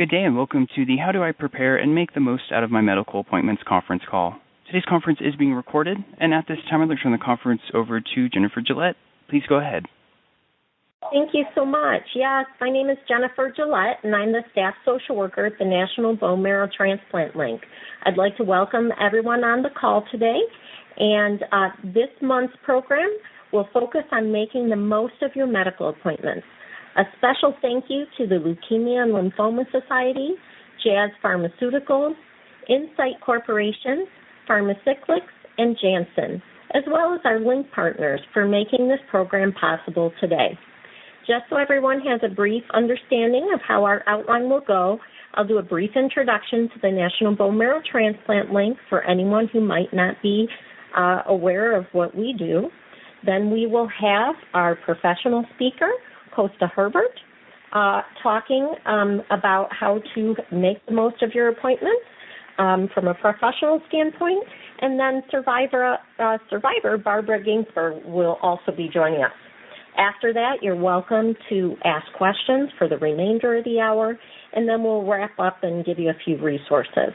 Good day and welcome to the How Do I Prepare and Make the Most Out of My Medical Appointments conference call. Today's conference is being recorded, and at this time I'd like to turn the conference over to Jennifer Gillette. Please go ahead. Thank you so much. Yes, my name is Jennifer Gillette, and I'm the staff social worker at the National Bone Marrow Transplant LINK. I'd like to welcome everyone on the call today, and this month's program will focus on making the most of your medical appointments. A special thank you to the Leukemia and Lymphoma Society, Jazz Pharmaceuticals, Insight Corporation, Pharmacyclics, and Janssen, as well as our LINK partners for making this program possible today. Just so everyone has a brief understanding of how our outline will go, I'll do a brief introduction to the National Bone Marrow Transplant LINK for anyone who might not be aware of what we do. Then we will have our professional speaker, Costa Herbert, talking about how to make the most of your appointments from a professional standpoint, and then survivor Barbara Ginsberg will also be joining us. After that, you're welcome to ask questions for the remainder of the hour, and then we'll wrap up and give you a few resources.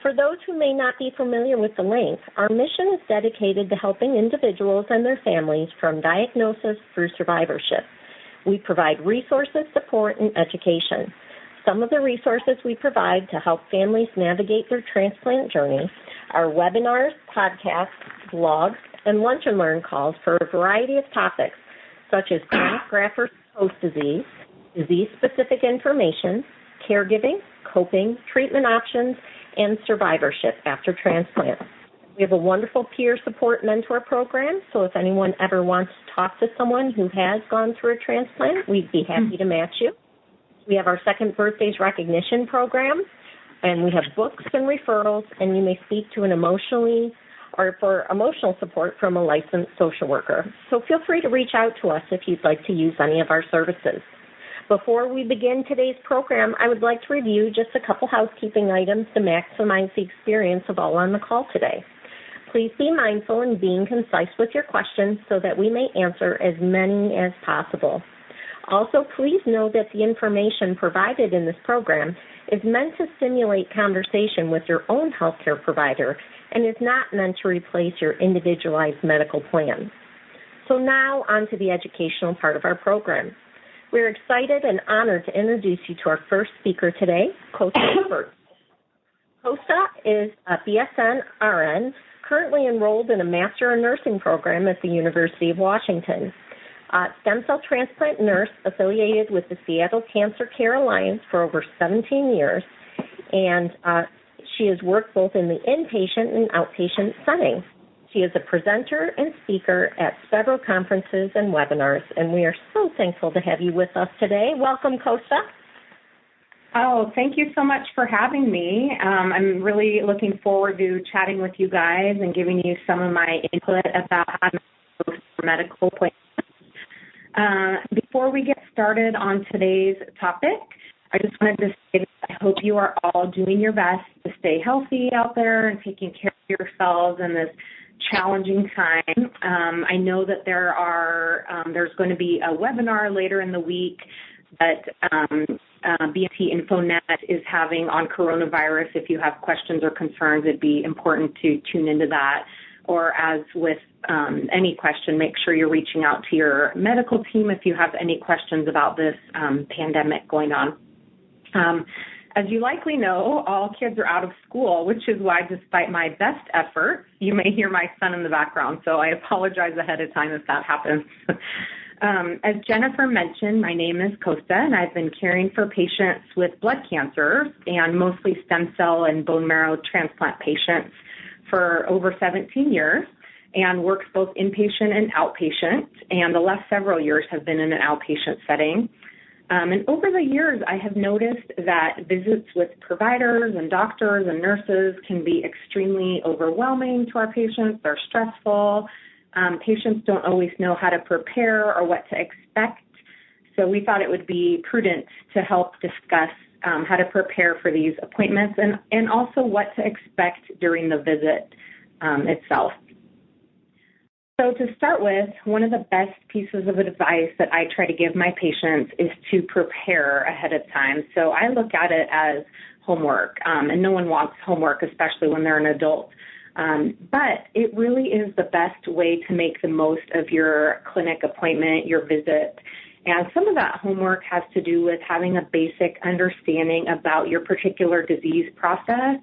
For those who may not be familiar with the LINK, our mission is dedicated to helping individuals and their families from diagnosis through survivorship. We provide resources, support, and education. Some of the resources we provide to help families navigate their transplant journey are webinars, podcasts, blogs, and lunch and learn calls for a variety of topics, such as chronic graft-versus-host disease, disease-specific information, caregiving, coping, treatment options, and survivorship after transplant. We have a wonderful peer support mentor program, so if anyone ever wants to talk to someone who has gone through a transplant, we'd be happy to match you. We have our second birthdays recognition program, and we have books and referrals, and you may speak to an emotional support from a licensed social worker. So feel free to reach out to us if you'd like to use any of our services. Before we begin today's program, I would like to review just a couple housekeeping items to maximize the experience of all on the call today. Please be mindful in being concise with your questions so that we may answer as many as possible. Also, please know that the information provided in this program is meant to stimulate conversation with your own healthcare provider and is not meant to replace your individualized medical plan. So now on to the educational part of our program. We're excited and honored to introduce you to our first speaker today, Costa Herbert. Costa is a BSN RN, currently enrolled in a Master of Nursing program at the University of Washington. Stem cell transplant nurse affiliated with the Seattle Cancer Care Alliance for over 17 years, and she has worked both in the inpatient and outpatient setting. She is a presenter and speaker at several conferences and webinars, and we are so thankful to have you with us today. Welcome, Costa. Oh, thank you so much for having me. I'm really looking forward to chatting with you guys and giving you some of my input about how to make medical appointments. Before we get started on today's topic, I just wanted to say that I hope you are all doing your best to stay healthy out there and taking care of yourselves in this challenging time. I know that there's going to be a webinar later in the week that BMT InfoNet is having on coronavirus. If you have questions or concerns, it'd be important to tune into that. Or as with any question, make sure you're reaching out to your medical team if you have any questions about this pandemic going on. As you likely know, all kids are out of school, which is why, despite my best efforts, you may hear my son in the background. So I apologize ahead of time if that happens. As Jennifer mentioned, my name is Costa, and I've been caring for patients with blood cancers and mostly stem cell and bone marrow transplant patients for over 17 years, and works both inpatient and outpatient, and the last several years have been in an outpatient setting. And over the years, I have noticed that visits with providers and doctors and nurses can be extremely overwhelming to our patients. They're stressful. Patients don't always know how to prepare or what to expect. So we thought it would be prudent to help discuss how to prepare for these appointments and also what to expect during the visit itself. So to start with, one of the best pieces of advice that I try to give my patients is to prepare ahead of time. So I look at it as homework, and no one wants homework, especially when they're an adult. But it really is the best way to make the most of your clinic appointment, your visit. And some of that homework has to do with having a basic understanding about your particular disease process,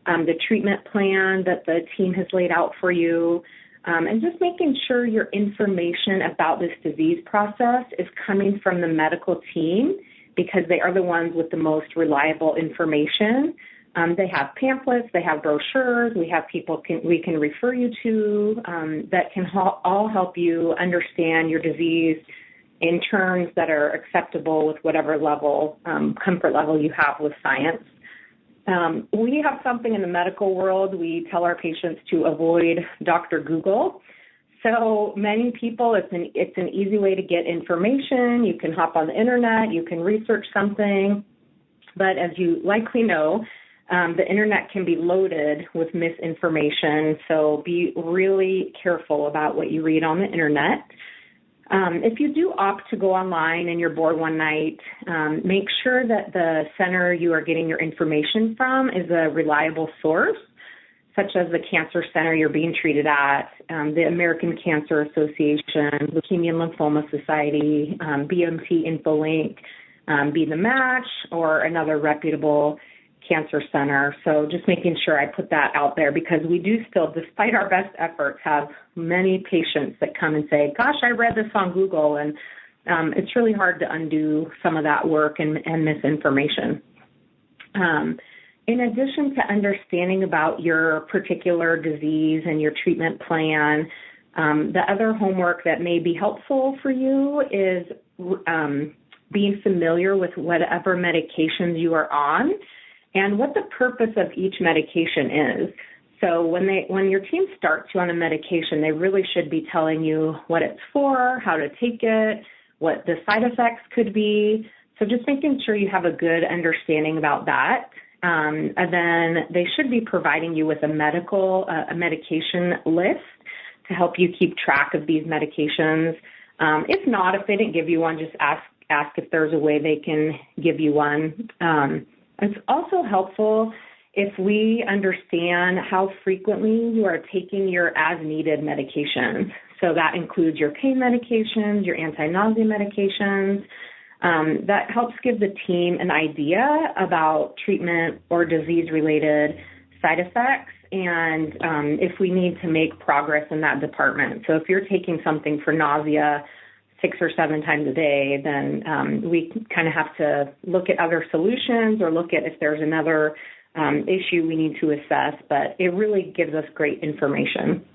the treatment plan that the team has laid out for you, and just making sure your information about this disease process is coming from the medical team because they are the ones with the most reliable information. They have pamphlets, they have brochures, we have people we can refer you to that can all help you understand your disease in terms that are acceptable with whatever level, comfort level you have with science. We have something in the medical world. We tell our patients to avoid Dr. Google. So many people, it's an easy way to get information. You can hop on the internet, you can research something, but as you likely know, the internet can be loaded with misinformation, so be really careful about what you read on the internet. If you do opt to go online and you're bored one night, make sure that the center you are getting your information from is a reliable source, such as the cancer center you're being treated at, the American Cancer Association, Leukemia and Lymphoma Society, BMT InfoLink, Be the Match, or another reputable cancer center. So just making sure I put that out there because we do still, despite our best efforts, have many patients that come and say, gosh, I read this on Google, and it's really hard to undo some of that work and misinformation. In addition to understanding about your particular disease and your treatment plan, the other homework that may be helpful for you is being familiar with whatever medications you are on and what the purpose of each medication is. So when your team starts you on a medication, they really should be telling you what it's for, how to take it, what the side effects could be. So just making sure you have a good understanding about that. And then they should be providing you with a medication list to help you keep track of these medications. If not, if they didn't give you one, just ask if there's a way they can give you one. It's also helpful if we understand how frequently you are taking your as-needed medications. So that includes your pain medications, your anti-nausea medications. That helps give the team an idea about treatment or disease-related side effects and if we need to make progress in that department. So if you're taking something for nausea 6 or 7 times a day, then we kind of have to look at other solutions or look at if there's another issue we need to assess, but it really gives us great information.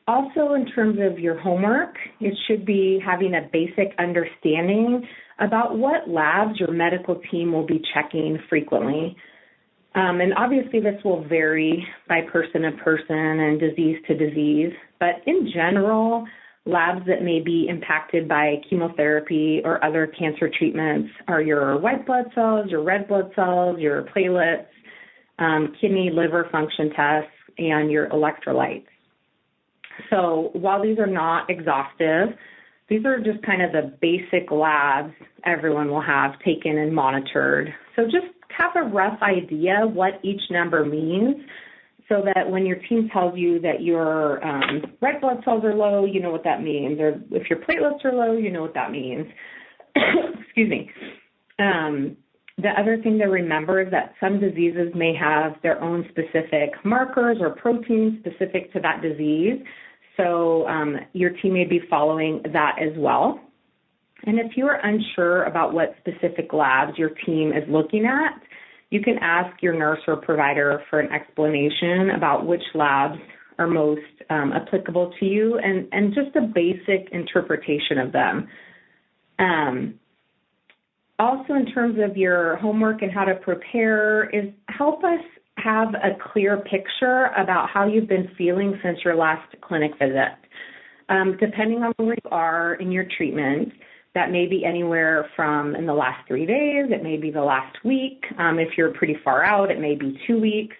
Also, in terms of your homework, it should be having a basic understanding about what labs your medical team will be checking frequently. And obviously this will vary by person to person and disease to disease, but in general, labs that may be impacted by chemotherapy or other cancer treatments are your white blood cells, your red blood cells, your platelets, kidney, liver function tests, and your electrolytes. So while these are not exhaustive, these are just kind of the basic labs everyone will have taken and monitored. So just have a rough idea what each number means so that when your team tells you that your red blood cells are low, you know what that means. Or if your platelets are low, you know what that means. Excuse me. The other thing to remember is that some diseases may have their own specific markers or proteins specific to that disease. So your team may be following that as well. And if you are unsure about what specific labs your team is looking at, you can ask your nurse or provider for an explanation about which labs are most applicable to you and just a basic interpretation of them. Also, in terms of your homework and how to prepare, is help us have a clear picture about how you've been feeling since your last clinic visit. Depending on where you are in your treatment, that may be anywhere from in the last 3 days, it may be the last week. If you're pretty far out, it may be 2 weeks.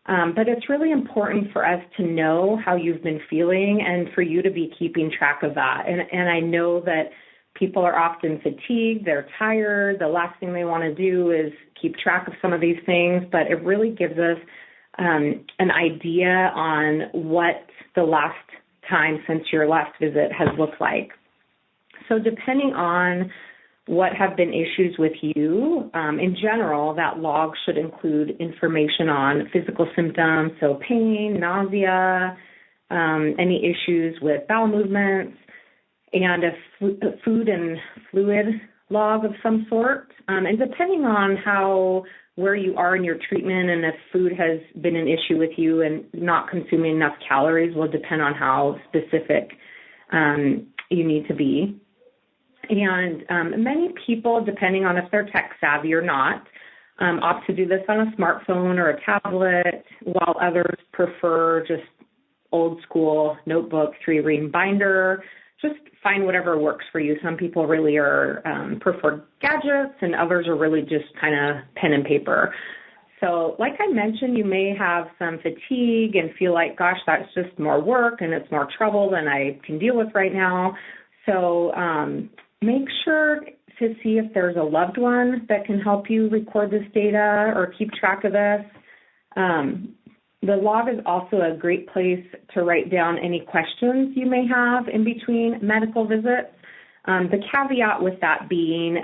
But it's really important for us to know how you've been feeling and for you to be keeping track of that. And I know that people are often fatigued, they're tired, the last thing they want to do is keep track of some of these things, but it really gives us an idea on what the last time since your last visit has looked like. So depending on what have been issues with you, in general, that log should include information on physical symptoms, so pain, nausea, any issues with bowel movements, and a food and fluid log of some sort. And depending on where you are in your treatment and if food has been an issue with you and not consuming enough calories will depend on how specific you need to be. And many people, depending on if they're tech savvy or not, opt to do this on a smartphone or a tablet, while others prefer just old school notebook, 3-ring binder. Just find whatever works for you. Some people really prefer gadgets, and others are really just kind of pen and paper. So like I mentioned, you may have some fatigue and feel like, gosh, that's just more work and it's more trouble than I can deal with right now. So make sure to see if there's a loved one that can help you record this data or keep track of this. The log is also a great place to write down any questions you may have in between medical visits. The caveat with that being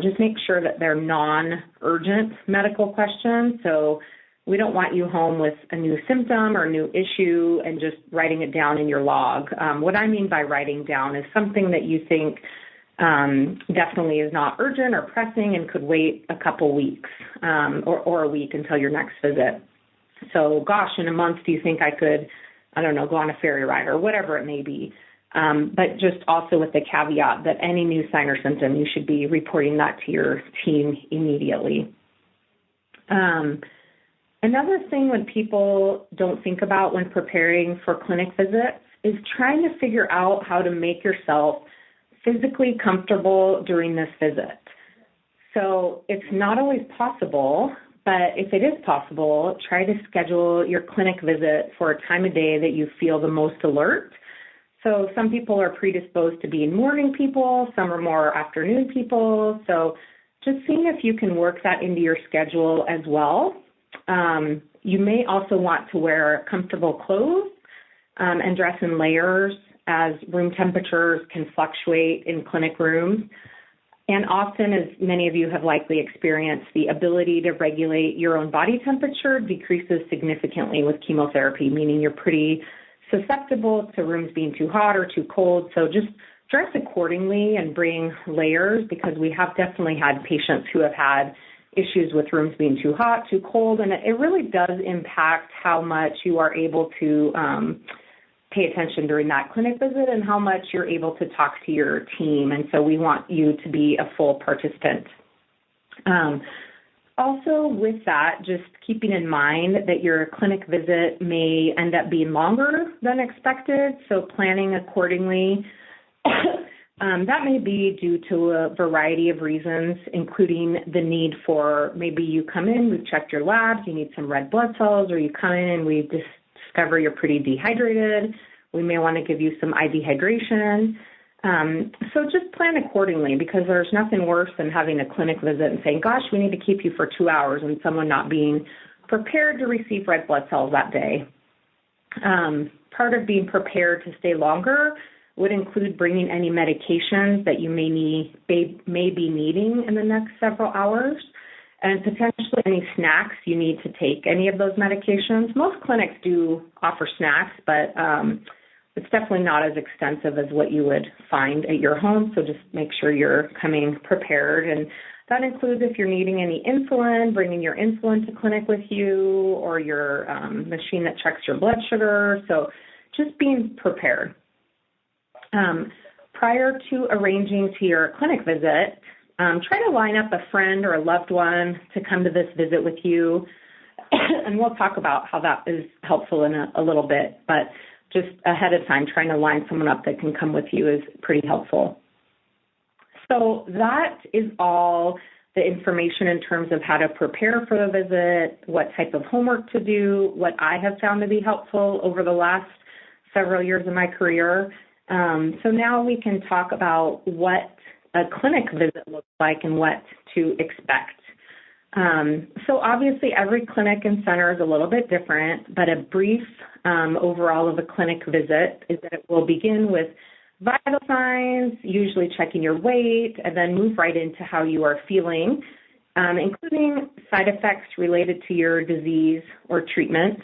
just make sure that they're non-urgent medical questions. So we don't want you home with a new symptom or new issue and just writing it down in your log. What I mean by writing down is something that you think definitely is not urgent or pressing and could wait a couple weeks or a week until your next visit. So, gosh, in a month, do you think I could, go on a ferry ride or whatever it may be? But just also with the caveat that any new sign or symptom, you should be reporting that to your team immediately. Another thing when people don't think about when preparing for clinic visits is trying to figure out how to make yourself physically comfortable during this visit. So it's not always possible, but if it is possible, try to schedule your clinic visit for a time of day that you feel the most alert. So some people are predisposed to being morning people, some are more afternoon people. So just seeing if you can work that into your schedule as well. You may also want to wear comfortable clothes and dress in layers as room temperatures can fluctuate in clinic rooms. And often, as many of you have likely experienced, the ability to regulate your own body temperature decreases significantly with chemotherapy, meaning you're pretty susceptible to rooms being too hot or too cold. So just dress accordingly and bring layers, because we have definitely had patients who have had issues with rooms being too hot, too cold, and it really does impact how much you are able to pay attention during that clinic visit and how much you're able to talk to your team. And so we want you to be a full participant. Also with that, just keeping in mind that your clinic visit may end up being longer than expected, so planning accordingly. That may be due to a variety of reasons, including the need for maybe you come in, we've checked your labs, you need some red blood cells, or you come in and we discover you're pretty dehydrated. We may want to give you some IV hydration. So just plan accordingly, because there's nothing worse than having a clinic visit and saying, gosh, we need to keep you for 2 hours, and someone not being prepared to receive red blood cells that day. Part of being prepared to stay longer would include bringing any medications that you may be needing in the next several hours, and potentially any snacks you need to take any of those medications. Most clinics do offer snacks, but it's definitely not as extensive as what you would find at your home, so just make sure you're coming prepared. And that includes if you're needing any insulin, bringing your insulin to clinic with you, or your machine that checks your blood sugar. So just being prepared. Prior to arranging to your clinic visit, try to line up a friend or a loved one to come to this visit with you, and we'll talk about how that is helpful in a little bit, but just ahead of time, trying to line someone up that can come with you is pretty helpful. So that is all the information in terms of how to prepare for the visit, what type of homework to do, what I have found to be helpful over the last several years of my career. So now we can talk about what a clinic visit looks like and what to expect. So obviously every clinic and center is a little bit different, but a brief overall of a clinic visit is that it will begin with vital signs, usually checking your weight, and then move right into how you are feeling, including side effects related to your disease or treatment.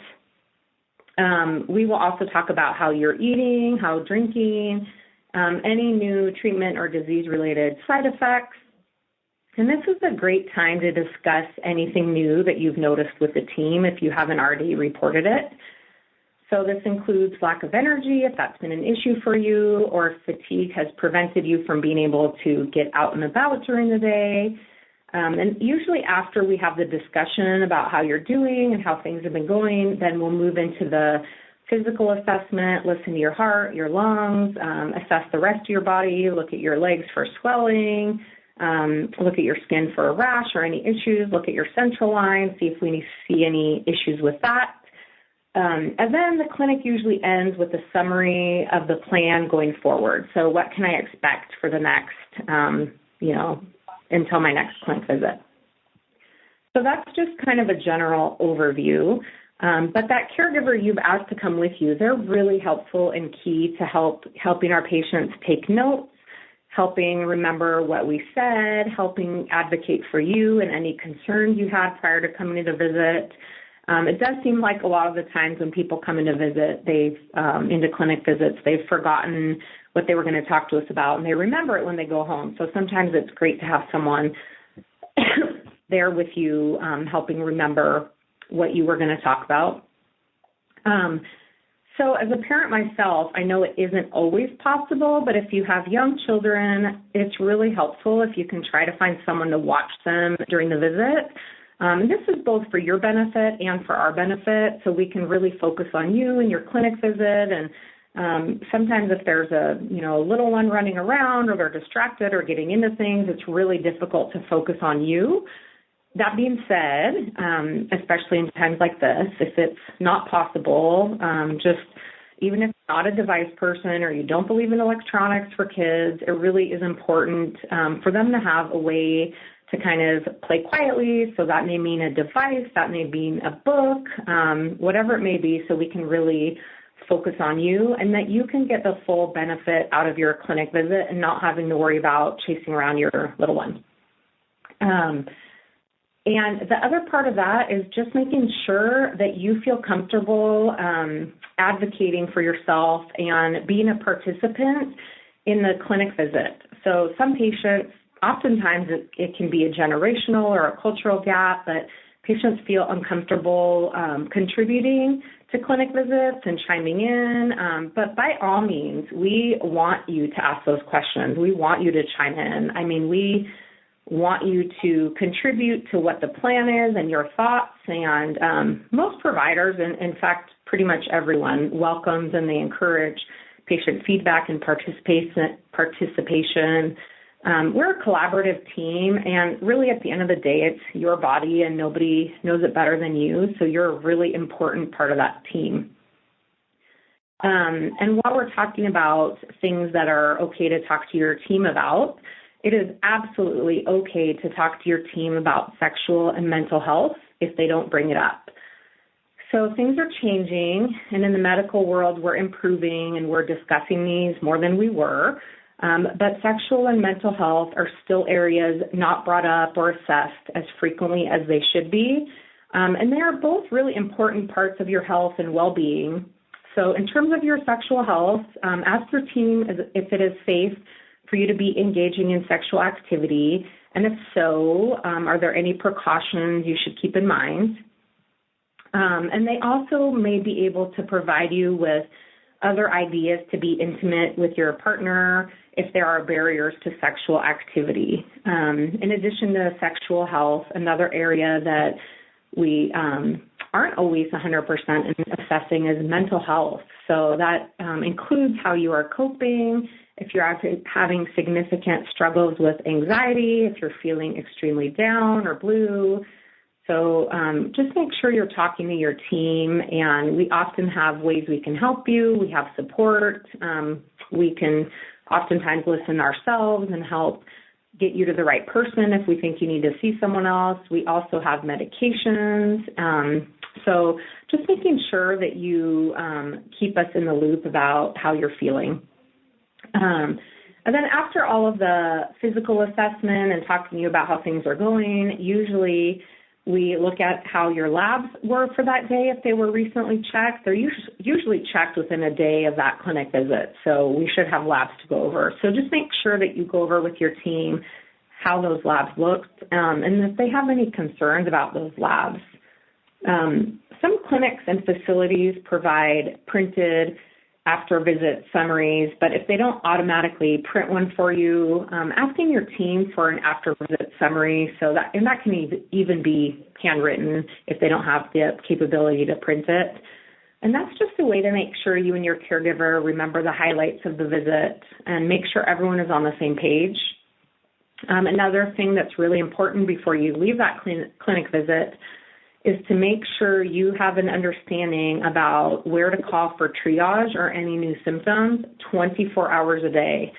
We will also talk about how you're eating, how drinking, any new treatment or disease-related side effects. And this is a great time to discuss anything new that you've noticed with the team if you haven't already reported it. So this includes lack of energy, if that's been an issue for you, or if fatigue has prevented you from being able to get out and about during the day. And usually after we have the discussion about how you're doing and how things have been going, then we'll move into the physical assessment, listen to your heart, your lungs, assess the rest of your body, look at your legs for swelling, look at your skin for a rash or any issues, look at your central line, see if we see any issues with that. And then the clinic usually ends with a summary of the plan going forward. So what can I expect for the next, until my next clinic visit? So that's just kind of a general overview. But that caregiver you've asked to come with you, they're really helpful and key to helping our patients take notes, helping remember what we said, helping advocate for you and any concerns you had prior to coming to the visit. It does seem like a lot of the times when people come into into clinic visits, they've forgotten what they were going to talk to us about, and they remember it when they go home. So sometimes it's great to have someone there with you helping remember what you were going to talk about. So as a parent myself, I know it isn't always possible, but if you have young children, it's really helpful if you can try to find someone to watch them during the visit. This is both for your benefit and for our benefit, so we can really focus on you and your clinic visit. And sometimes if there's a little one running around or they're distracted or getting into things, it's really difficult to focus on you. That being said, especially in times like this, if it's not possible, even if you're not a device person or you don't believe in electronics for kids, it really is important for them to have a way to kind of play quietly. So that may mean a device, that may mean a book, whatever it may be, so we can really focus on you and that you can get the full benefit out of your clinic visit and not having to worry about chasing around your little one. And the other part of that is just making sure that you feel comfortable advocating for yourself and being a participant in the clinic visit. So some patients, oftentimes it can be a generational or a cultural gap, but patients feel uncomfortable contributing to clinic visits and chiming in. But by all means, we want you to ask those questions. We want you to chime in. I mean, we want you to contribute to what the plan is and your thoughts. And most providers, and in fact, pretty much everyone, welcomes and they encourage patient feedback and participation. We're a collaborative team, and really at the end of the day, it's your body and nobody knows it better than you, so you're a really important part of that team. And while we're talking about things that are okay to talk to your team about, it is absolutely okay to talk to your team about sexual and mental health if they don't bring it up. So things are changing, and in the medical world, we're improving and we're discussing these more than we were. But sexual and mental health are still areas not brought up or assessed as frequently as they should be. And they are both really important parts of your health and well-being. So in terms of your sexual health, ask your team if it is safe for you to be engaging in sexual activity, and if so, are there any precautions you should keep in mind? And they also may be able to provide you with other ideas to be intimate with your partner if there are barriers to sexual activity. In addition to sexual health, another area that we aren't always 100% in assessing is mental health. So that includes how you are coping if you're having significant struggles with anxiety, if you're feeling extremely down or blue. So just make sure you're talking to your team, and we often have ways we can help you. We have support. We can oftentimes listen ourselves and help get you to the right person if we think you need to see someone else. We also have medications. So just making sure that you keep us in the loop about how you're feeling. And then after all of the physical assessment and talking to you about how things are going, usually we look at how your labs were for that day if they were recently checked. They're usually checked within a day of that clinic visit, so we should have labs to go over. So just make sure that you go over with your team how those labs looked, and if they have any concerns about those labs. Some clinics and facilities provide printed after-visit summaries, but if they don't automatically print one for you, asking your team for an after-visit summary, that can even be handwritten if they don't have the capability to print it. And that's just a way to make sure you and your caregiver remember the highlights of the visit and make sure everyone is on the same page. Another thing that's really important before you leave that clinic visit is to make sure you have an understanding about where to call for triage or any new symptoms 24 hours a day.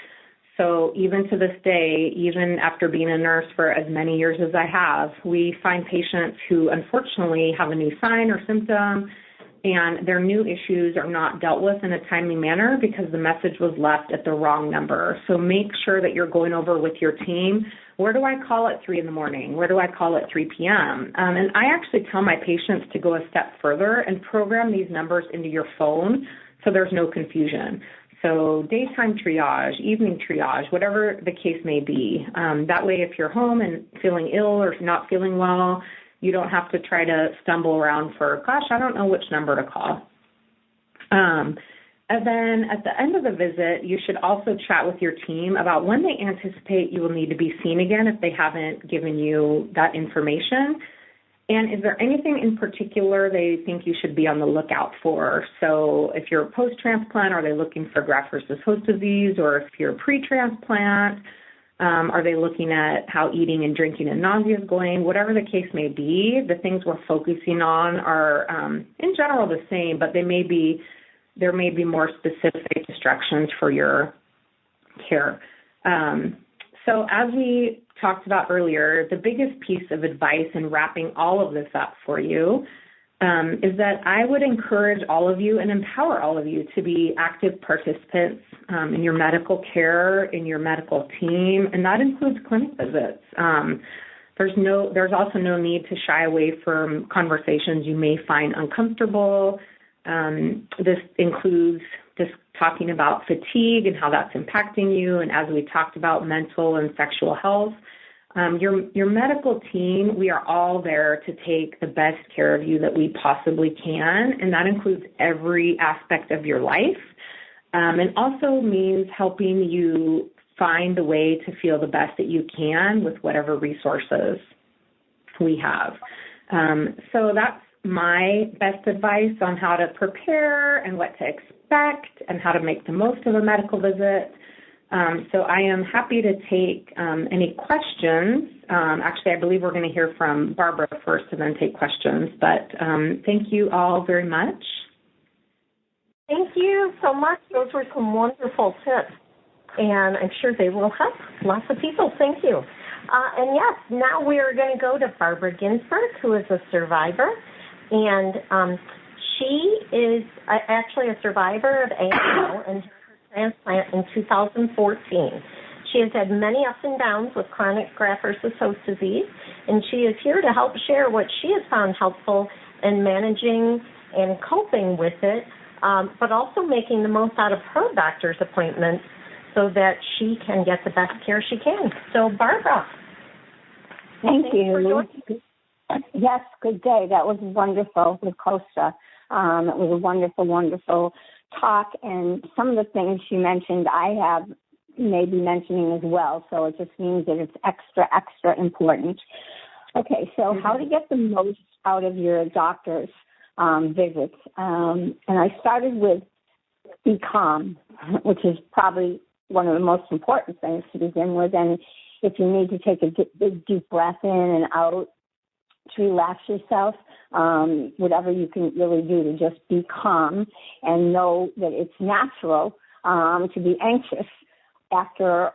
So even to this day, even after being a nurse for as many years as I have, we find patients who unfortunately have a new sign or symptom and their new issues are not dealt with in a timely manner because the message was left at the wrong number. So make sure that you're going over with your team, where do I call at 3 in the morning? Where do I call at 3 p.m.? And I actually tell my patients to go a step further and program these numbers into your phone so there's no confusion. So daytime triage, evening triage, whatever the case may be. That way if you're home and feeling ill or not feeling well, you don't have to try to stumble around for, gosh, I don't know which number to call. And then at the end of the visit, you should also chat with your team about when they anticipate you will need to be seen again if they haven't given you that information. And is there anything in particular they think you should be on the lookout for? So if you're post-transplant, are they looking for graft versus host disease? Or if you're pre-transplant, are they looking at how eating and drinking and nausea is going? Whatever the case may be, the things we're focusing on are in general the same, but there may be more specific instructions for your care. So as we talked about earlier, the biggest piece of advice in wrapping all of this up for you is that I would encourage all of you and empower all of you to be active participants in your medical care, in your medical team, and that includes clinic visits. There's also no need to shy away from conversations you may find uncomfortable. This includes just talking about fatigue and how that's impacting you, and as we talked about, mental and sexual health. Your medical team, we are all there to take the best care of you that we possibly can, and that includes every aspect of your life, and also means helping you find the way to feel the best that you can with whatever resources we have. So that's my best advice on how to prepare and what to expect and how to make the most of a medical visit. So I am happy to take any questions. Actually, I believe we're going to hear from Barbara first and then take questions. But thank you all very much. Thank you so much. Those were some wonderful tips, and I'm sure they will help lots of people. Thank you. And yes, now we are going to go to Barbara Ginsberg, who is a survivor. And she is actually a survivor of AML and transplant in 2014. She has had many ups and downs with chronic graft versus host disease, and she is here to help share what she has found helpful in managing and coping with it, but also making the most out of her doctor's appointments so that she can get the best care she can. So, Barbara. Thank you. Yes, good day. That was wonderful with Costa. It was a wonderful, wonderful talk, and some of the things she mentioned I have maybe mentioning as well, so it just means that it's extra, extra important. Okay, so how to get the most out of your doctor's visits. And I started with be calm, which is probably one of the most important things to begin with. And if you need to take a big, deep breath in and out to relax yourself, whatever you can really do to just be calm and know that it's natural to be anxious after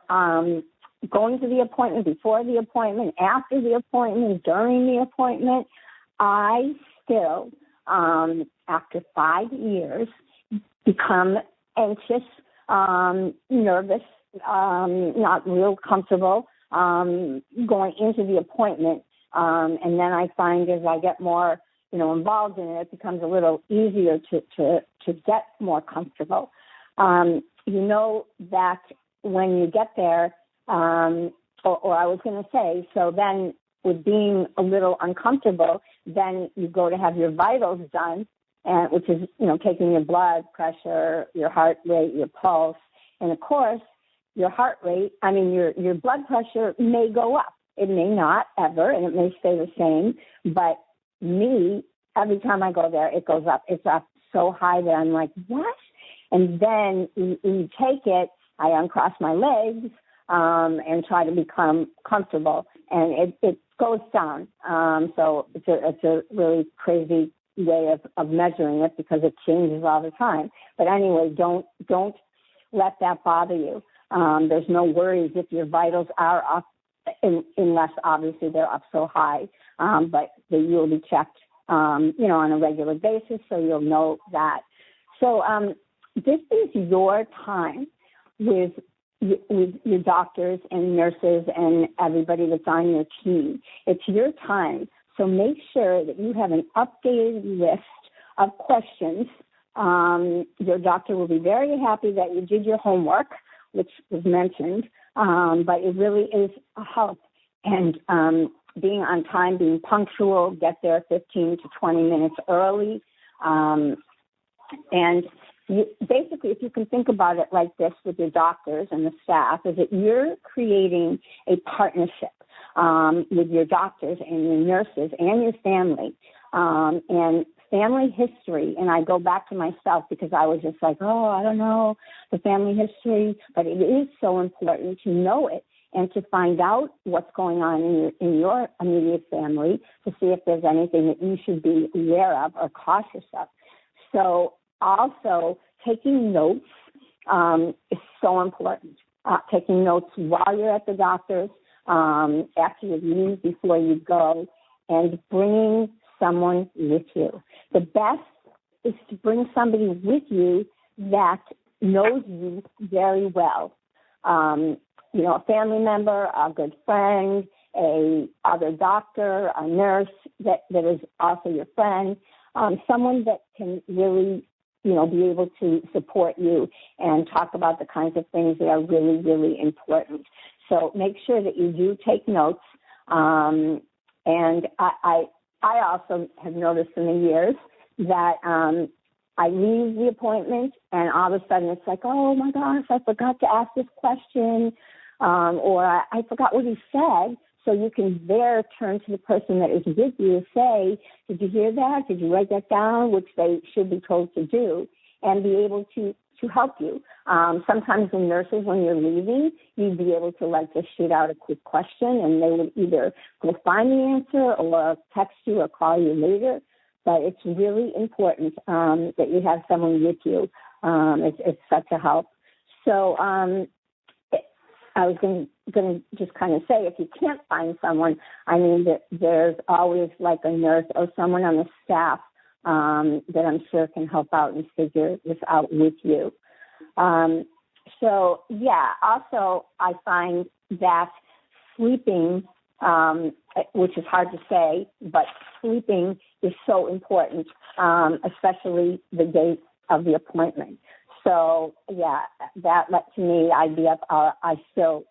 going to the appointment, before the appointment, after the appointment, during the appointment. I still, after 5 years, become anxious, nervous, not real comfortable going into the appointment. And then I find as I get more, involved in it, it becomes a little easier to get more comfortable. That when you get there, or I was going to say, so then with being a little uncomfortable, then you go to have your vitals done, and which is, taking your blood pressure, your heart rate, your pulse, and of course, your heart rate, your blood pressure may go up. It may not ever, and it may stay the same, but me, every time I go there, it goes up. It's up so high that I'm like, what? And then you take it, I uncross my legs and try to become comfortable, and it goes down. So it's a really crazy way of measuring it because it changes all the time. But anyway, don't let that bother you. There's no worries if your vitals are up, unless obviously they're up so high, but you will be checked, on a regular basis, so you'll know that. So this is your time with your doctors and nurses and everybody that's on your team. It's your time. So make sure that you have an updated list of questions. Your doctor will be very happy that you did your homework, which was mentioned, but it really is a help. And being on time, being punctual, get there 15 to 20 minutes early. And basically, if you can think about it like this with your doctors and the staff, is that you're creating a partnership with your doctors and your nurses and your family. And family history, and I go back to myself because I was just like, I don't know the family history, but it is so important to know it and to find out what's going on in your immediate family to see if there's anything that you should be aware of or cautious of. So also taking notes is so important. Taking notes while you're at the doctor's, after you leave, before you go, and bringing someone with you. The best is to bring somebody with you that knows you very well. A family member, a good friend, a other doctor, a nurse that is also your friend, someone that can really, be able to support you and talk about the kinds of things that are really, really important. So make sure that you do take notes. And I also have noticed in the years that I leave the appointment and all of a sudden it's like, oh my gosh, I forgot to ask this question, or I forgot what he said. So you can there turn to the person that is with you and say, did you hear that? Did you write that down? Which they should be told to do, and be able to help you. Sometimes the nurses, when you're leaving, you'd be able to just shoot out a quick question and they would either go find the answer or text you or call you later. But it's really important that you have someone with you. It's such a help. So I was going to just kind of say, if you can't find someone, there's always like a nurse or someone on the staff that I'm sure can help out and figure this out with you. Also I find that sleeping, which is hard to say, but sleeping is so important, especially the day of the appointment. So, that to me, I'd be up. I still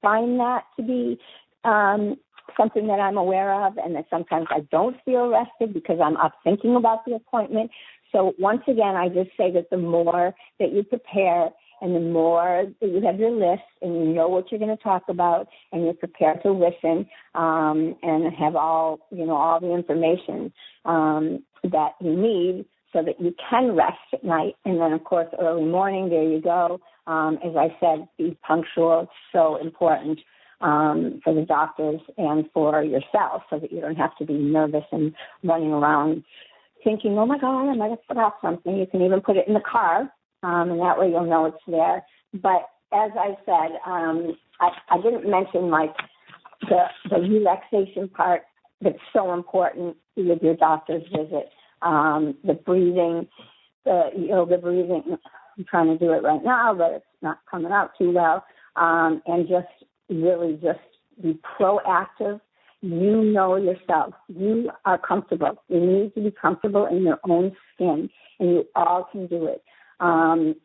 find that to be something that I'm aware of, and that sometimes I don't feel rested because I'm up thinking about the appointment. So once again, I just say that the more that you prepare and the more that you have your list and you know what you're going to talk about and you're prepared to listen and have all the information that you need so that you can rest at night. And then, of course, early morning, there you go. As I said, be punctual. It's so important for the doctors and for yourself so that you don't have to be nervous and running around thinking, oh, my God, I might have forgot something. You can even put it in the car, and that way you'll know it's there. But as I said, I didn't mention, like, the relaxation part that's so important with your doctor's visit. The breathing, the yoga breathing. I'm trying to do it right now, but it's not coming out too well. And just really just be proactive. You know yourself. You are comfortable. You need to be comfortable in your own skin, and you all can do it.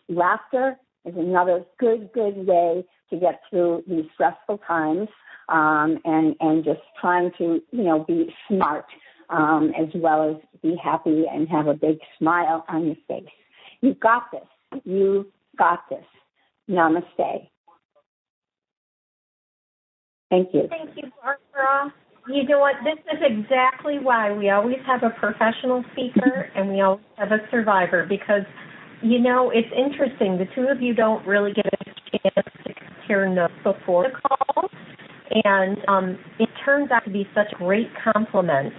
Laughter is another good way to get through these stressful times, and just trying to, be smart, as well as be happy and have a big smile on your face. You've got this. You got this. Namaste. Thank you. Thank you, Barbara. You know what? This is exactly why we always have a professional speaker and we always have a survivor, because, it's interesting. The two of you don't really get a chance to compare notes before the call, and it turns out to be such a great complement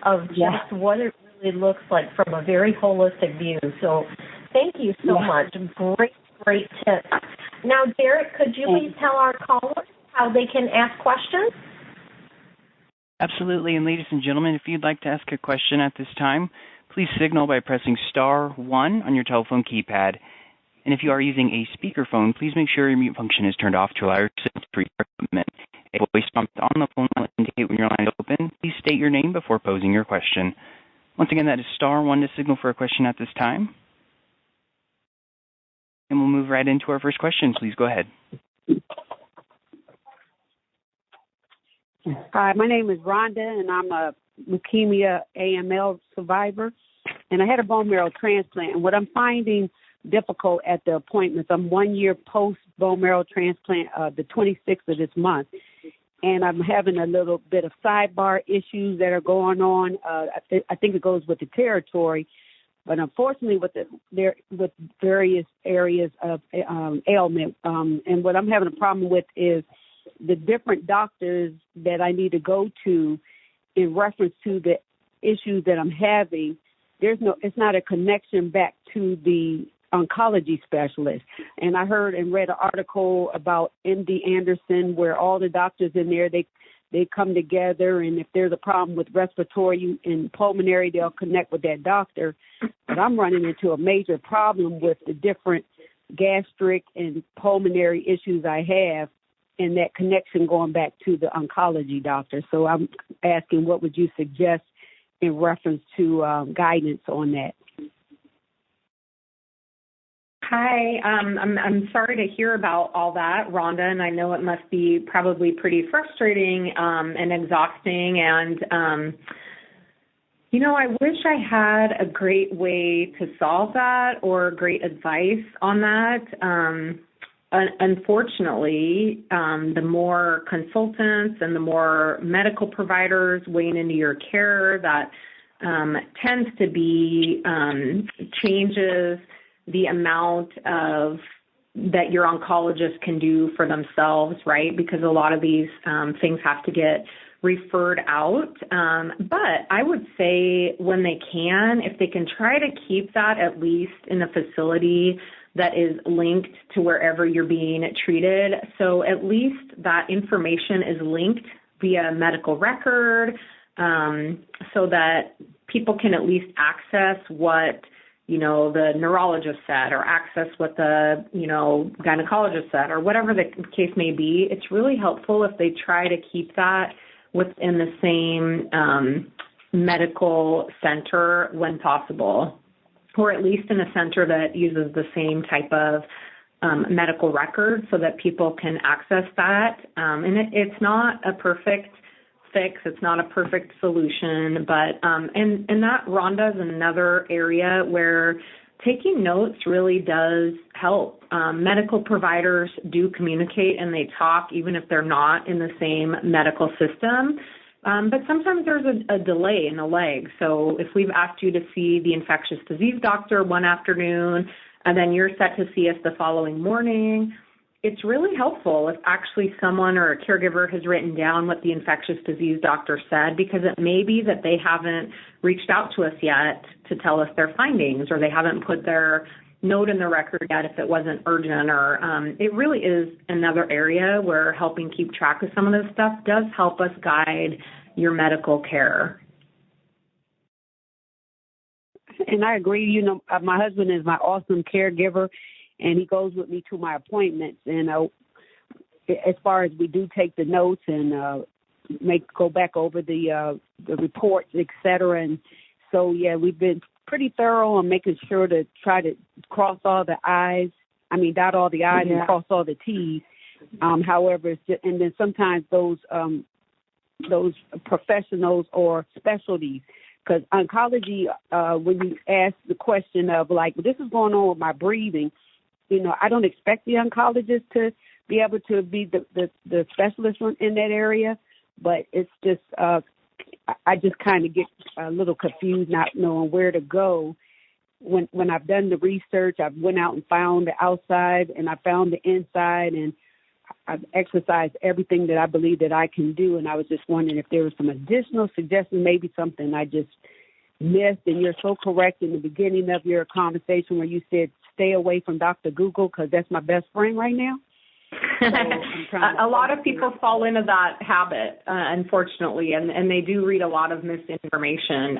of just what it really looks like from a very holistic view. So thank you so much. Great tip. Now, Derek, could you please tell our callers how they can ask questions? Absolutely. And ladies and gentlemen, if you'd like to ask a question at this time, please signal by pressing star 1 on your telephone keypad. And if you are using a speakerphone, please make sure your mute function is turned off to allow your system to reach our equipment. A voice prompt on the phone will indicate when your line is open. Please state your name before posing your question. Once again, that is star 1 to signal for a question at this time. And we'll move right into our first question. Please go ahead. Hi, my name is Rhonda, and I'm a leukemia AML survivor. And I had a bone marrow transplant. And what I'm finding difficult at the appointments, I'm 1 year post bone marrow transplant, the 26th of this month. And I'm having a little bit of sidebar issues that are going on. I think it goes with the territory. But unfortunately, with various areas of ailment, and what I'm having a problem with is the different doctors that I need to go to in reference to the issues that I'm having. It's not a connection back to the oncology specialist. And I heard and read an article about MD Anderson where all the doctors in there, they come together, and if there's a problem with respiratory and pulmonary, they'll connect with that doctor. But I'm running into a major problem with the different gastric and pulmonary issues I have, and that connection going back to the oncology doctor. So I'm asking, what would you suggest in reference to guidance on that? Hi, I'm sorry to hear about all that, Rhonda, and I know it must be probably pretty frustrating and exhausting. And, I wish I had a great way to solve that or great advice on that. Unfortunately, the more consultants and the more medical providers weighing into your care, that tends to be changes the amount of that your oncologist can do for themselves, right? Because a lot of these things have to get referred out. But I would say when they can, if they can try to keep that at least in a facility that is linked to wherever you're being treated. So at least that information is linked via medical record, so that people can at least access what the neurologist said, or access what the, gynecologist said, or whatever the case may be. It's really helpful if they try to keep that within the same medical center when possible, or at least in a center that uses the same type of medical record so that people can access that. And it's not a perfect fix. It's not a perfect solution, but and that, Rhonda, is another area where taking notes really does help. Medical providers do communicate and they talk even if they're not in the same medical system. But sometimes there's a delay in the leg. So if we've asked you to see the infectious disease doctor one afternoon, and then you're set to see us the following morning, it's really helpful if actually someone or a caregiver has written down what the infectious disease doctor said, because it may be that they haven't reached out to us yet to tell us their findings, or they haven't put their note in the record yet if it wasn't urgent, or it really is another area where helping keep track of some of this stuff does help us guide your medical care. And I agree. You know, my husband is my awesome caregiver, and he goes with me to my appointments. And as far as we do take the notes and go back over the reports, et cetera. And so, yeah, we've been pretty thorough on making sure to try to dot all the I's and cross all the T's. However, and then sometimes those professionals or specialties, because oncology, when you ask the question of like, this is going on with my breathing, you know, I don't expect the oncologist to be able to be the specialist in that area, but it's just I just kind of get a little confused, not knowing where to go. When I've done the research, I've went out and found the outside, and I found the inside, and I've exercised everything that I believe that I can do. And I was just wondering if there was some additional suggestions, maybe something I just missed. And you're so correct in the beginning of your conversation where you said, stay away from Dr. Google, because that's my best friend right now. So a lot of people fall into that habit, unfortunately, and they do read a lot of misinformation.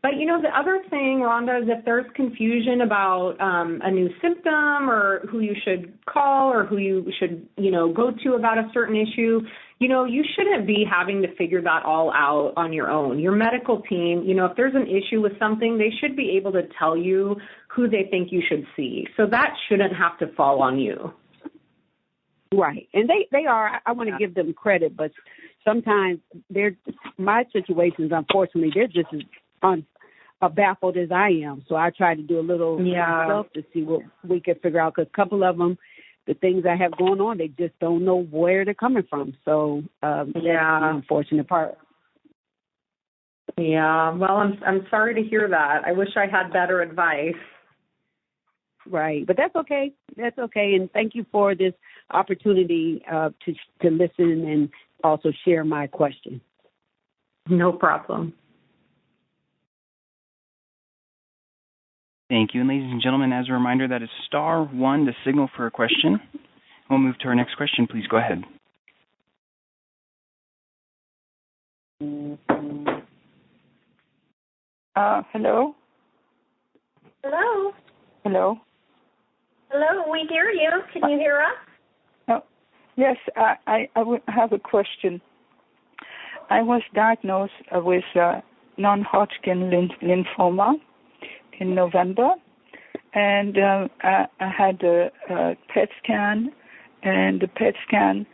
But, you know, the other thing, Rhonda, is if there's confusion about a new symptom or who you should call or who you should, you know, go to about a certain issue, you know, you shouldn't be having to figure that all out on your own. Your medical team, you know, if there's an issue with something, they should be able to tell you who they think you should see. So that shouldn't have to fall on you. Right. And they are, I want to give them credit, but sometimes my situations, unfortunately, they're just as baffled as I am. So I try to do a little stuff to see what we can figure out, because a couple of them, the things I have going on, they just don't know where they're coming from. So that's the unfortunate part. Yeah. Well, I'm sorry to hear that. I wish I had better advice. Right. But that's okay. That's okay. And thank you for this opportunity to listen and also share my question. No problem. Thank you. And ladies and gentlemen, as a reminder, that is *1 to signal for a question. We'll move to our next question. Please go ahead. Hello? Hello? Hello? Hello, we hear you. Can you hear us? Yes, I have a question. I was diagnosed with non-Hodgkin lymphoma in November, and I had a PET scan, and the PET scan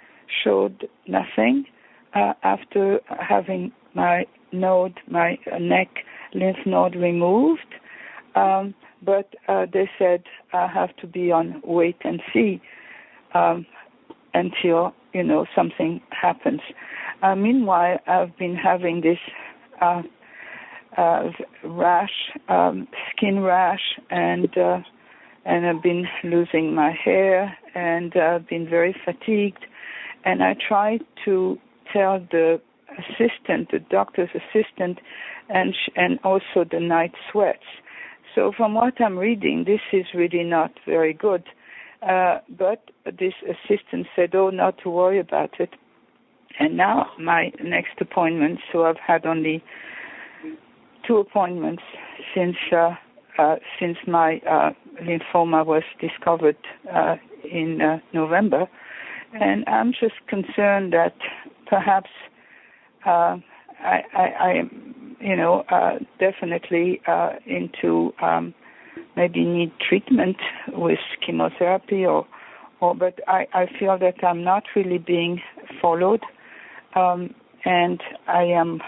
showed nothing after having my neck lymph node removed. But they said I have to be on wait and see until, you know, something happens. Meanwhile, I've been having this rash, skin rash, and I've been losing my hair, and I've been very fatigued. And I tried to tell the doctor's assistant, and also the night sweats. So from what I'm reading, this is really not very good. But this assistant said, not to worry about it. And now my next appointment, so I've had only 2 appointments since my lymphoma was discovered in November. And I'm just concerned that perhaps I definitely into maybe need treatment with chemotherapy but I feel that I'm not really being followed, and I am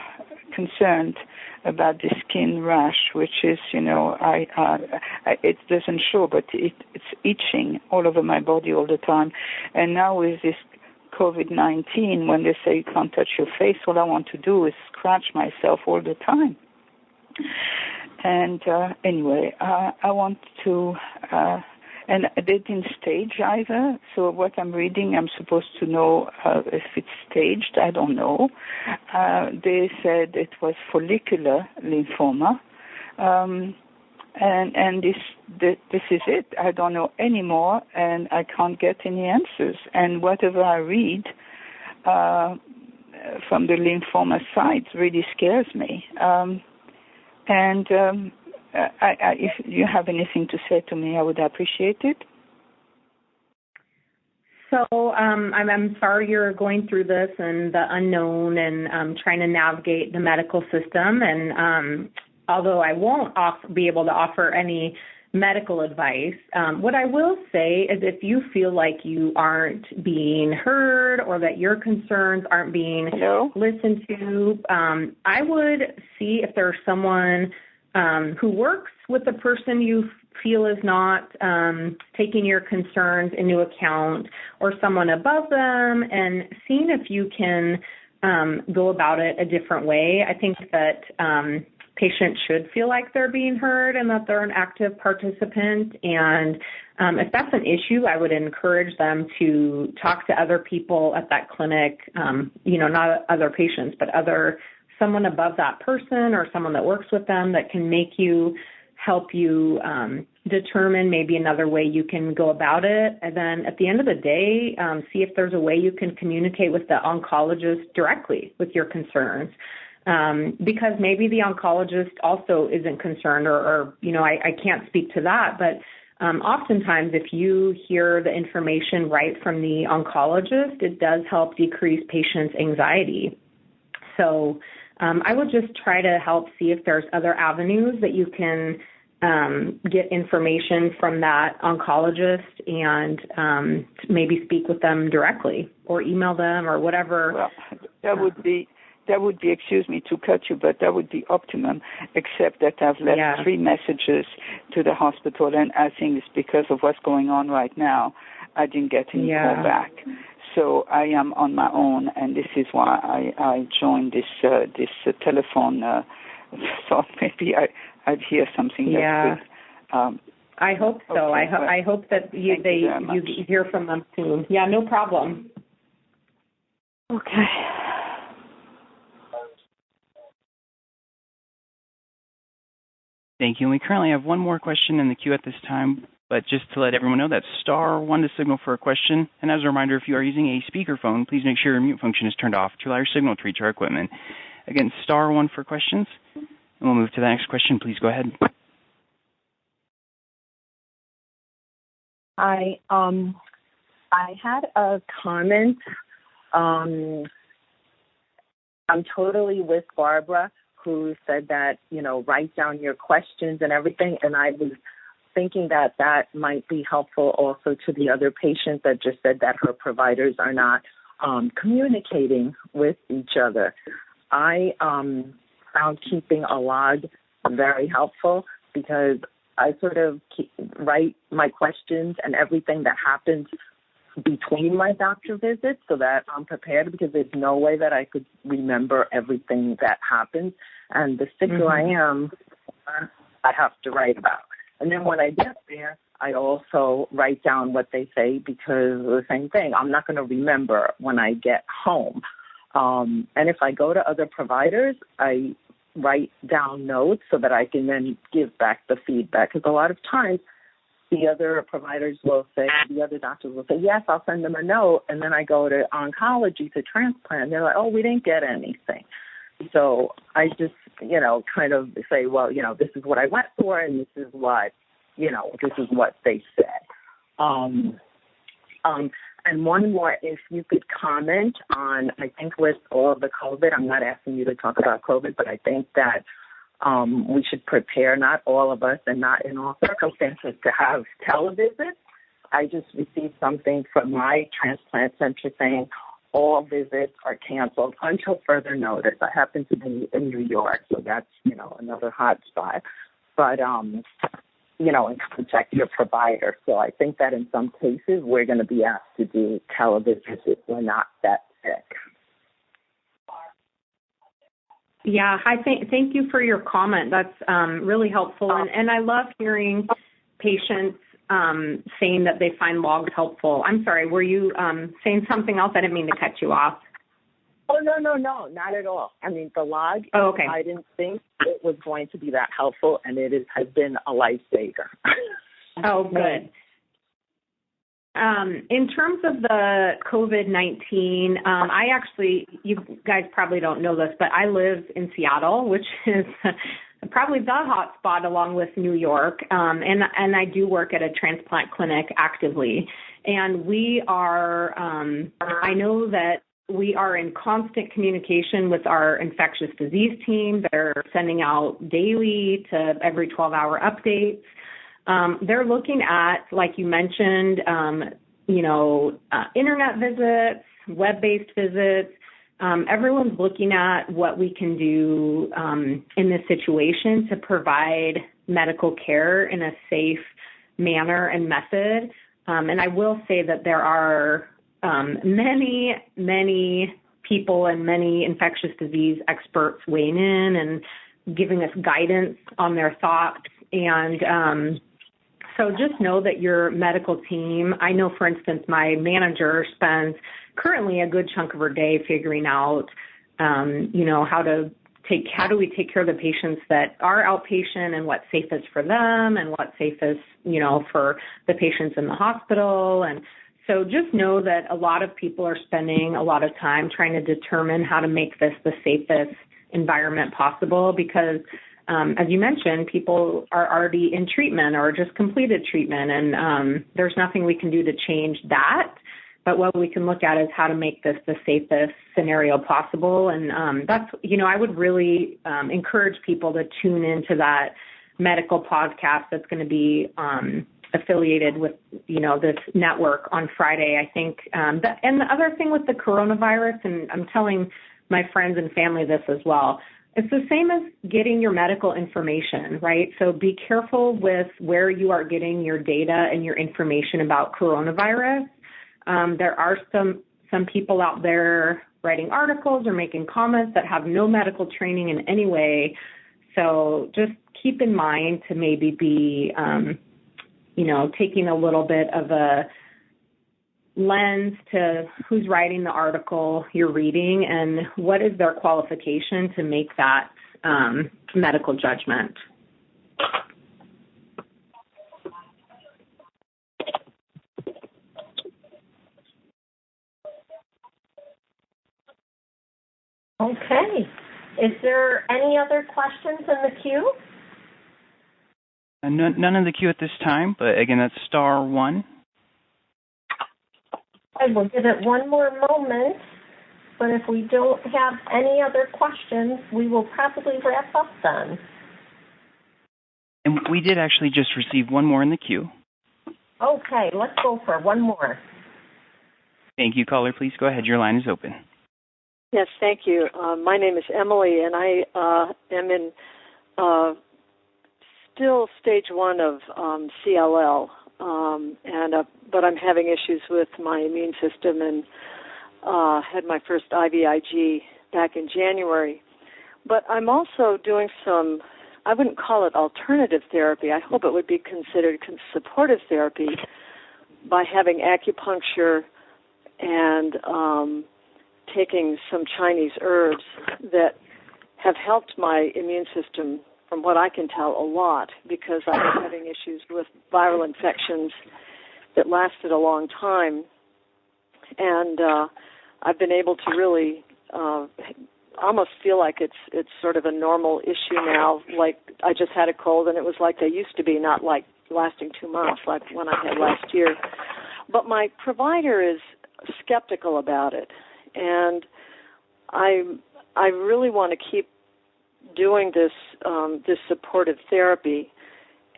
concerned about the skin rash, which is, it doesn't show, but it's itching all over my body all the time. And now with this COVID-19, when they say you can't touch your face, all I want to do is scratch myself all the time. And anyway, I want to and they didn't stage either. So what I'm reading, I'm supposed to know if it's staged. I don't know. They said it was follicular lymphoma. And this is it. I don't know anymore, and I can't get any answers. And whatever I read from the lymphoma side really scares me. If you have anything to say to me, I would appreciate it. So I'm sorry you're going through this and the unknown and trying to navigate the medical system. And although I won't be able to offer any medical advice, what I will say is if you feel like you aren't being heard or that your concerns aren't being listened to, I would see if there's someone who works with the person you feel is not taking your concerns into account, or someone above them, and seeing if you can go about it a different way. I think that patients should feel like they're being heard and that they're an active participant. And if that's an issue, I would encourage them to talk to other people at that clinic, not other patients, but someone above that person or someone that works with them that can help you determine maybe another way you can go about it. And then at the end of the day, see if there's a way you can communicate with the oncologist directly with your concerns. Because maybe the oncologist also isn't concerned or I can't speak to that, but oftentimes if you hear the information right from the oncologist, it does help decrease patients' anxiety. So I would just try to help see if there's other avenues that you can get information from that oncologist and maybe speak with them directly or email them or whatever. Well, that would be, excuse me to cut you, but that would be optimum, except that I've left 3 messages to the hospital, and I think it's because of what's going on right now. I didn't get any call back. So I am on my own, and this is why I joined this telephone. So maybe I'd hear something that's good. I hope so. Okay, I hope that you hear from them soon. Yeah, no problem. Okay. Thank you. And we currently have one more question in the queue at this time, but just to let everyone know, that's *1 to signal for a question. And as a reminder, if you are using a speakerphone, please make sure your mute function is turned off to allow your signal to reach our equipment. Again, *1 for questions. And we'll move to the next question. Please go ahead. I had a comment. I'm totally with Barbara, who said that, write down your questions and everything. And I was thinking that might be helpful also to the other patient that just said that her providers are not communicating with each other. I found keeping a log very helpful because I sort of write my questions and everything that happens between my doctor visits so that I'm prepared, because there's no way that I could remember everything that happens. And the sicker I am, I have to write about. And then when I get there, I also write down what they say, because the same thing, I'm not going to remember when I get home. And if I go to other providers, I write down notes so that I can then give back the feedback. Because a lot of times the other providers will say, the other doctors will say, yes, I'll send them a note. And then I go to oncology, to transplant. They're like, oh, we didn't get anything. So I just, kind of say, well, this is what I went for, and this is what, this is what they said. And one more, if you could comment on, I think with all of the COVID, I'm not asking you to talk about COVID, but I think that we should prepare, not all of us and not in all circumstances, to have televisits. I just received something from my transplant center saying all visits are canceled until further notice. I happen to be in New York, so that's, another hot spot. But, and contact your provider. So I think that in some cases we're going to be asked to do televisits if we're not that sick. Yeah, thank you for your comment. That's really helpful. And I love hearing patients saying that they find logs helpful. I'm sorry, were you saying something else? I didn't mean to cut you off. Oh, no, not at all. I mean, the log, okay. I didn't think it was going to be that helpful, and it has been a lifesaver. Oh, good. In terms of the COVID-19, I actually, you guys probably don't know this, but I live in Seattle, which is probably the hot spot along with New York, and I do work at a transplant clinic actively. And we are, I know that we are in constant communication with our infectious disease team. They're sending out daily to every 12-hour updates. They're looking at, like you mentioned, internet visits, web-based visits. Everyone's looking at what we can do in this situation to provide medical care in a safe manner and method. And I will say that there are many people and many infectious disease experts weighing in and giving us guidance on their thoughts. And so just know that your medical team, I know, for instance, my manager spends currently a good chunk of her day figuring out, how do we take care of the patients that are outpatient and what's safest for them and what's safest, for the patients in the hospital. And so just know that a lot of people are spending a lot of time trying to determine how to make this the safest environment possible because, as you mentioned, people are already in treatment or just completed treatment, and there's nothing we can do to change that. But what we can look at is how to make this the safest scenario possible. And that's, I would really encourage people to tune into that medical podcast that's going to be affiliated with, this network on Friday, I think. And the other thing with the coronavirus, and I'm telling my friends and family this as well, it's the same as getting your medical information, right? So be careful with where you are getting your data and your information about coronavirus. There are some people out there writing articles or making comments that have no medical training in any way. So just keep in mind to maybe be, taking a little bit of a lens to who's writing the article you're reading and what is their qualification to make that medical judgment. Okay. Is there any other questions in the queue? None in the queue at this time, but again, that's *1. I will give it one more moment, but if we don't have any other questions, we will probably wrap up then. And we did actually just receive one more in the queue. Okay, let's go for one more. Thank you, caller. Please go ahead. Your line is open. Yes, thank you. My name is Emily, and I am in still stage 1 of CLL, but I'm having issues with my immune system and had my first IVIG back in January. But I'm also doing some, I wouldn't call it alternative therapy. I hope it would be considered supportive therapy by having acupuncture and taking some Chinese herbs that have helped my immune system, from what I can tell, a lot, because I was having issues with viral infections that lasted a long time. And I've been able to really almost feel like it's sort of a normal issue now, like I just had a cold and it was like they used to be, not like lasting 2 months like when I had last year. But my provider is skeptical about it, and I really want to keep doing this supportive therapy,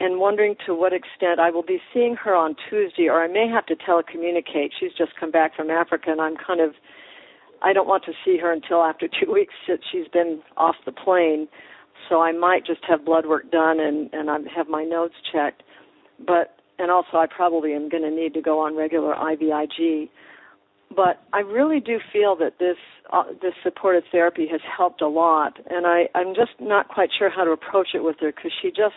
and wondering to what extent I will be seeing her on Tuesday, or I may have to telecommunicate. She's just come back from Africa, and I don't want to see her until after 2 weeks that she's been off the plane, so I might just have blood work done and I have my notes checked. And also I probably am going to need to go on regular IVIG. But I really do feel that this supportive therapy has helped a lot, and I'm just not quite sure how to approach it with her, because she just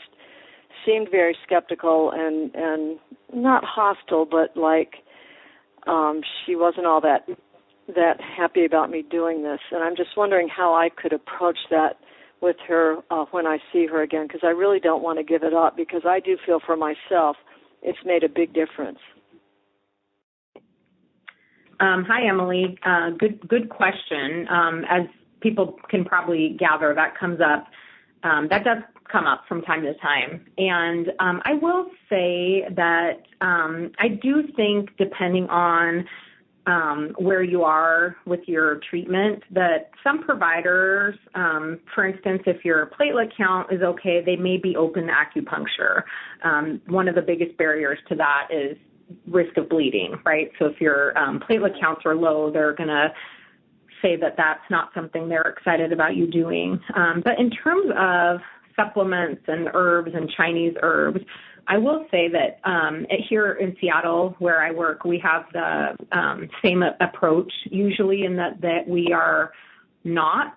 seemed very skeptical and not hostile, but like she wasn't all that happy about me doing this. And I'm just wondering how I could approach that with her when I see her again, because I really don't want to give it up, because I do feel for myself it's made a big difference. Hi, Emily. Good question. As people can probably gather, that does come up from time to time. And I will say that I do think, depending on where you are with your treatment, that some providers, for instance, if your platelet count is okay, they may be open to acupuncture. One of the biggest barriers to that is risk of bleeding, right? So if your platelet counts are low, they're going to say that that's not something they're excited about you doing. But in terms of supplements and herbs and Chinese herbs, I will say that here in Seattle, where I work, we have the same approach usually, in that we are not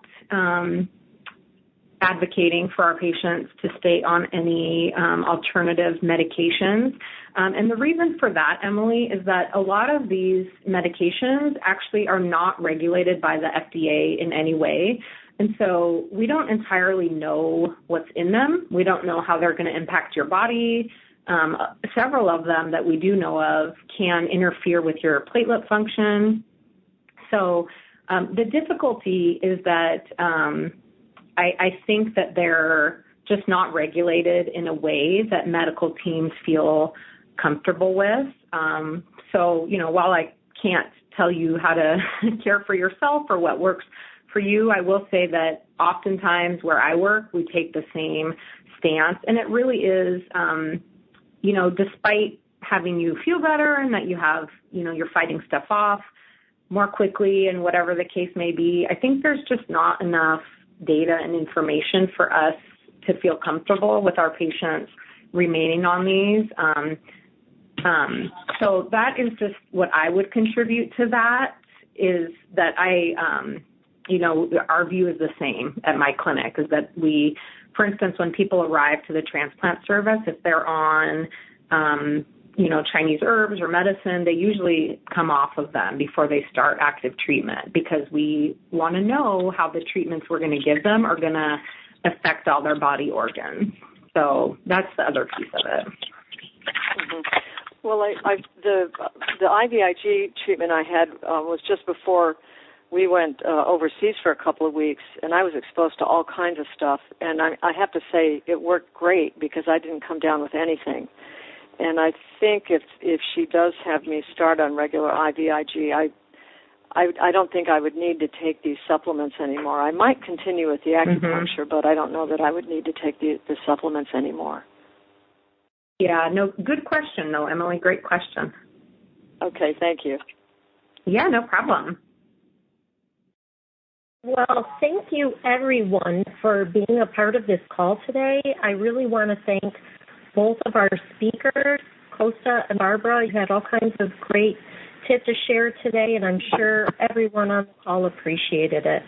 advocating for our patients to stay on any alternative medications. And the reason for that, Emily, is that a lot of these medications actually are not regulated by the FDA in any way. And so we don't entirely know what's in them. We don't know how they're going to impact your body. Several of them that we do know of can interfere with your platelet function. So the difficulty is that I think that they're just not regulated in a way that medical teams feel comfortable with. So, while I can't tell you how to care for yourself or what works for you, I will say that oftentimes where I work, we take the same stance. And it really is, despite having you feel better and that you have, you're fighting stuff off more quickly and whatever the case may be, I think there's just not enough data and information for us to feel comfortable with our patients remaining on these. So that is just what I would contribute to that, is that our view is the same at my clinic, is that we, for instance, when people arrive to the transplant service, if they're on, Chinese herbs or medicine, they usually come off of them before they start active treatment, because we want to know how the treatments we're going to give them are going to affect all their body organs. So that's the other piece of it. Mm-hmm. Well, the IVIG treatment I had was just before we went overseas for a couple of weeks, and I was exposed to all kinds of stuff. And I have to say it worked great, because I didn't come down with anything. And I think if she does have me start on regular IVIG, I don't think I would need to take these supplements anymore. I might continue with the acupuncture, but I don't know that I would need to take the supplements anymore. Yeah, no, good question, though, Emily. Great question. Okay, thank you. Yeah, no problem. Well, thank you, everyone, for being a part of this call today. I really want to thank both of our speakers, Costa and Barbara. You had all kinds of great tips to share today, and I'm sure everyone on the call appreciated it.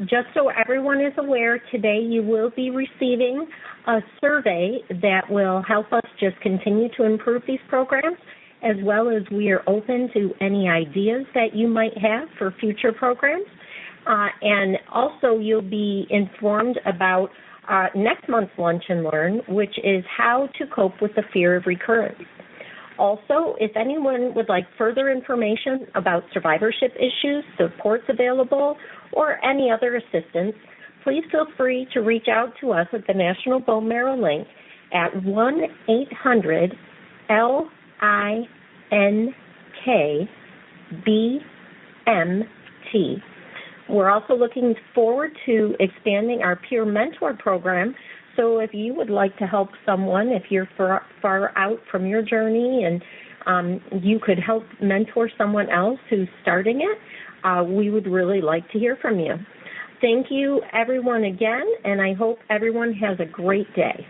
Just so everyone is aware, today you will be receiving a survey that will help us just continue to improve these programs, as well as we are open to any ideas that you might have for future programs. And also you'll be informed about next month's Lunch and Learn, which is how to cope with the fear of recurrence. Also, if anyone would like further information about survivorship issues, supports available, or any other assistance, please feel free to reach out to us at the National Bone Marrow Link at 1-800-LINK-BMT. We're also looking forward to expanding our peer mentor program. So if you would like to help someone, if you're far out from your journey and you could help mentor someone else who's starting it, we would really like to hear from you. Thank you, everyone, again, and I hope everyone has a great day.